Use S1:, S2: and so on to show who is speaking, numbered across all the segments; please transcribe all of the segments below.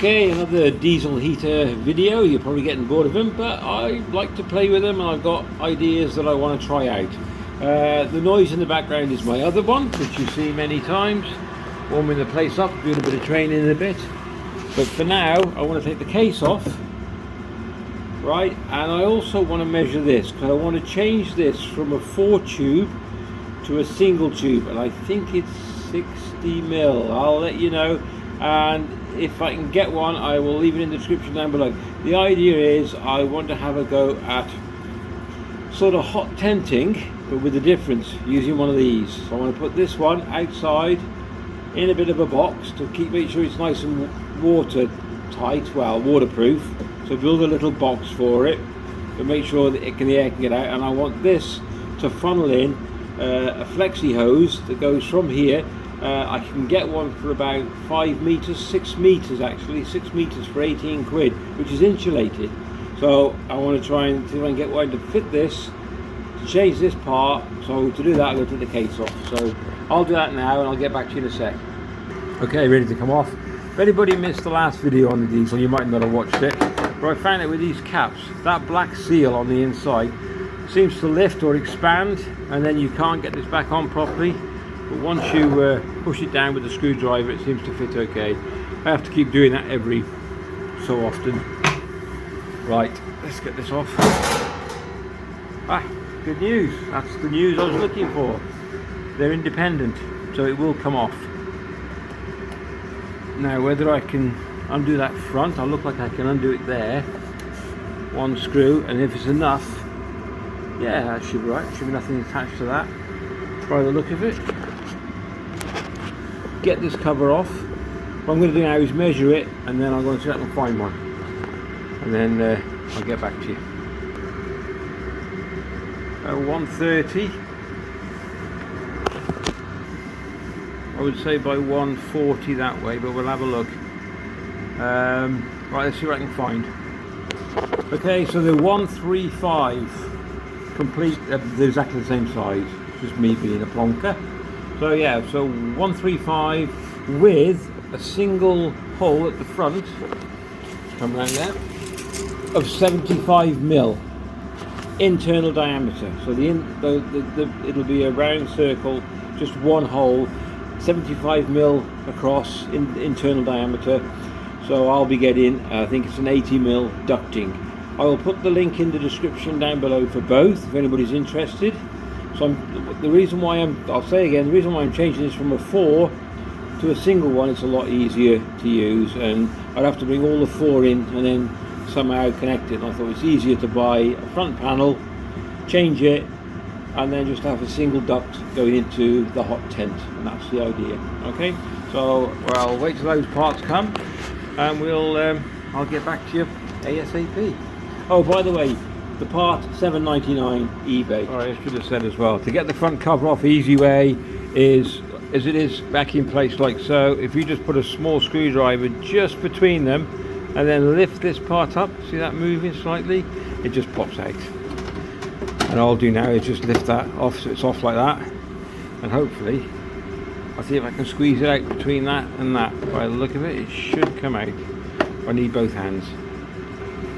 S1: Okay, another diesel heater video. You're probably getting bored of them, but I like to play with them and I've got ideas that I want to try out. The noise in the background is my other one, which you've seen many times, warming the place up, doing a bit of training in a bit. But for now, I want to take the case off, right? And I also want to measure this, because I want to change this from a 4 tube to a single tube, and I think it's 60 mil. I'll let you know, and if I can get one, I will leave it in the description down below. The idea is I want to have a go at sort of hot tenting, but with a difference, using one of these. So I want to put this one outside in a bit of a box to make sure it's nice and watertight, well, waterproof. So build a little box for it, but make sure that the air can get out. And I want this to funnel in a flexi hose that goes from here. I can get one for about 5 meters, 6 meters actually, 6 meters for 18 quid, which is insulated. So I want to try and see if I can get one to fit this, to change this part. So to do that, I'm going to take the case off. So I'll do that now and I'll get back to you in a sec. Okay, ready to come off. If anybody missed the last video on the diesel, you might not have watched it, but I found it with these caps, that black seal on the inside seems to lift or expand, and then you can't get this back on properly. But once you push it down with the screwdriver, it seems to fit okay. I have to keep doing that every so often. Right, let's get this off. Ah, good news. That's the news I was looking for. They're independent, so it will come off. Now, whether I can undo that front, I look like I can undo it there. One screw, and if it's enough, yeah, that should be right. Should be nothing attached to that, by the look of it. Get this cover off. What I'm going to do now is measure it, and then I'm going to see if I can find one, and then I'll get back to you. 130, I would say, by 140 that way, but we'll have a look. Right, let's see what I can find. Okay, so the 135 complete, they're exactly the same size, just me being a plonker. So yeah, so 135 with a single hole at the front, come around there, of 75 mil internal diameter. So it'll be a round circle, just one hole, 75 mil across in internal diameter. So I'll be getting, I think it's an 80 mil ducting. I will put the link in the description down below for both if anybody's interested. So the reason why I'll say again, the reason why I'm changing this from a 4 to a single one, it's a lot easier to use, and I'd have to bring all the 4 in and then somehow connect it. And I thought it's easier to buy a front panel, change it, and then just have a single duct going into the hot tent, and that's the idea. Okay, so I'll wait till those parts come, and I'll get back to you ASAP. Oh, by the way, the part $7.99 eBay. All right, I should have said as well, to get the front cover off, easy way is as it is back in place like so. If you just put a small screwdriver just between them and then lift this part up, see that moving slightly, it just pops out. And all I'll do now is just lift that off so it's off like that, and hopefully I'll see if I can squeeze it out between that and that. By the look of it, it should come out. I need both hands.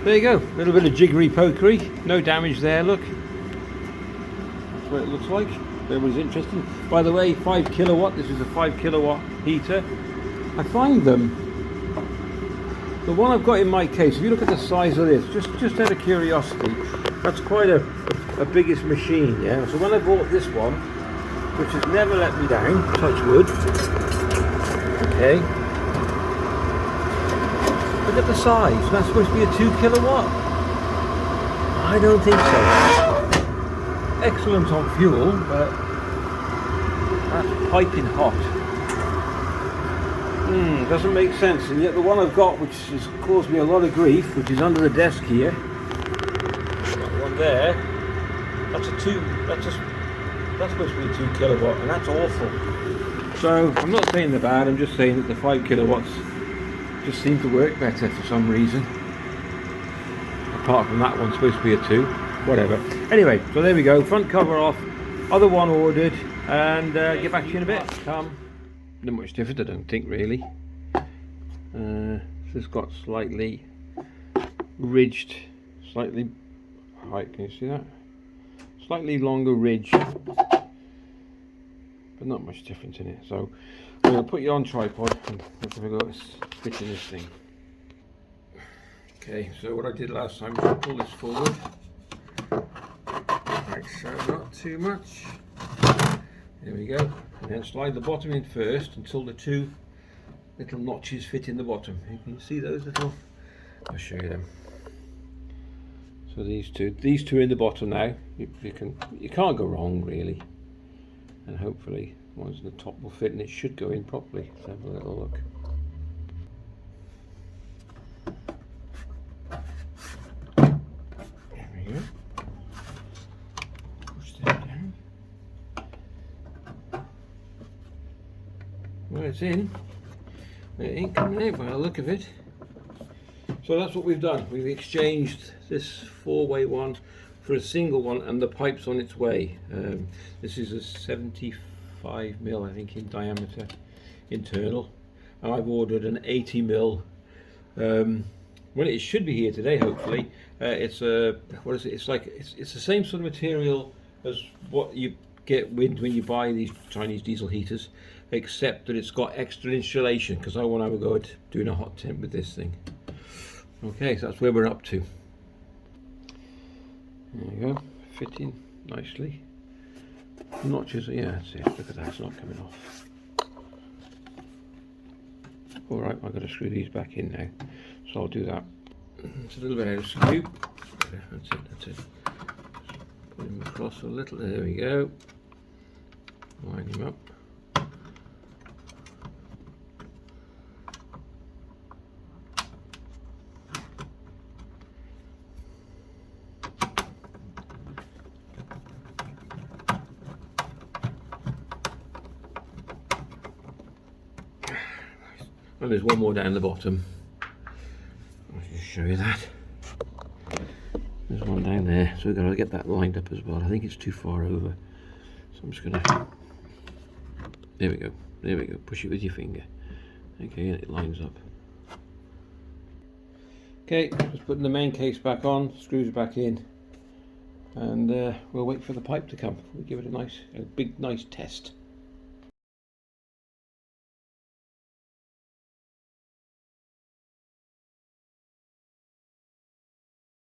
S1: There you go, a little bit of jiggery pokery, no damage there, look. That's what it looks like, if everybody's interested. By the way, 5 kilowatt, this is a 5 kilowatt heater. I find them, the one I've got in my case, if you look at the size of this, just out of curiosity, that's quite a biggest machine, yeah? So when I bought this one, which has never let me down, touch wood, okay, look at the size. That's supposed to be a 2 kilowatt. I don't think so. Excellent on fuel, but that's piping hot. Doesn't make sense. And yet the one I've got, which has caused me a lot of grief, which is under the desk here, that one there, that's supposed to be a 2 kilowatt, and that's awful. So I'm not saying they're bad, I'm just saying that the 5 kilowatts just seem to work better for some reason. Apart from that one's supposed to be a 2, whatever. Anyway, so there we go, front cover off, other one ordered, and get back to you in a bit. Not much different, I don't think, really. just got slightly ridged, slightly height. Can you see that? Slightly longer ridge, but not much difference in it. So I'm going to put you on tripod and let's have a go at fitting this thing. Okay, so what I did last time was pull this forward, like so, not too much. There we go, and then slide the bottom in first until the two little notches fit in the bottom. You can see those little, I'll show you them. So these two in the bottom now. You can't go wrong really, and hopefully ones in the top will fit, and it should go in properly. Let's have a little look. There we go. Push this down. Well, it's in. It ain't coming out by the look of it. So that's what we've done. We've exchanged this 4-way one for a single one, and the pipe's on its way. This is a 75mm, I think, in diameter internal, and I've ordered an 80mm. Well, it should be here today, hopefully. It's a what is it? It's the same sort of material as what you get when you buy these Chinese diesel heaters, except that it's got extra insulation, because I want to have a go at doing a hot temp with this thing. Okay, so that's where we're up to. There you go, fitting nicely. Notches, yeah, that's it. Look at that, it's not coming off. Alright, I've got to screw these back in now, so I'll do that. It's a little bit out of skew. That's it. Put him across a little, there we go. Line him up. And there's one more down the bottom. I'll just show you that. There's one down there, so we've got to get that lined up as well. I think it's too far over, so I'm just going to. There we go. Push it with your finger. Okay, and it lines up. Okay, just putting the main case back on, screws back in, and we'll wait for the pipe to come. We'll give it a big, nice test.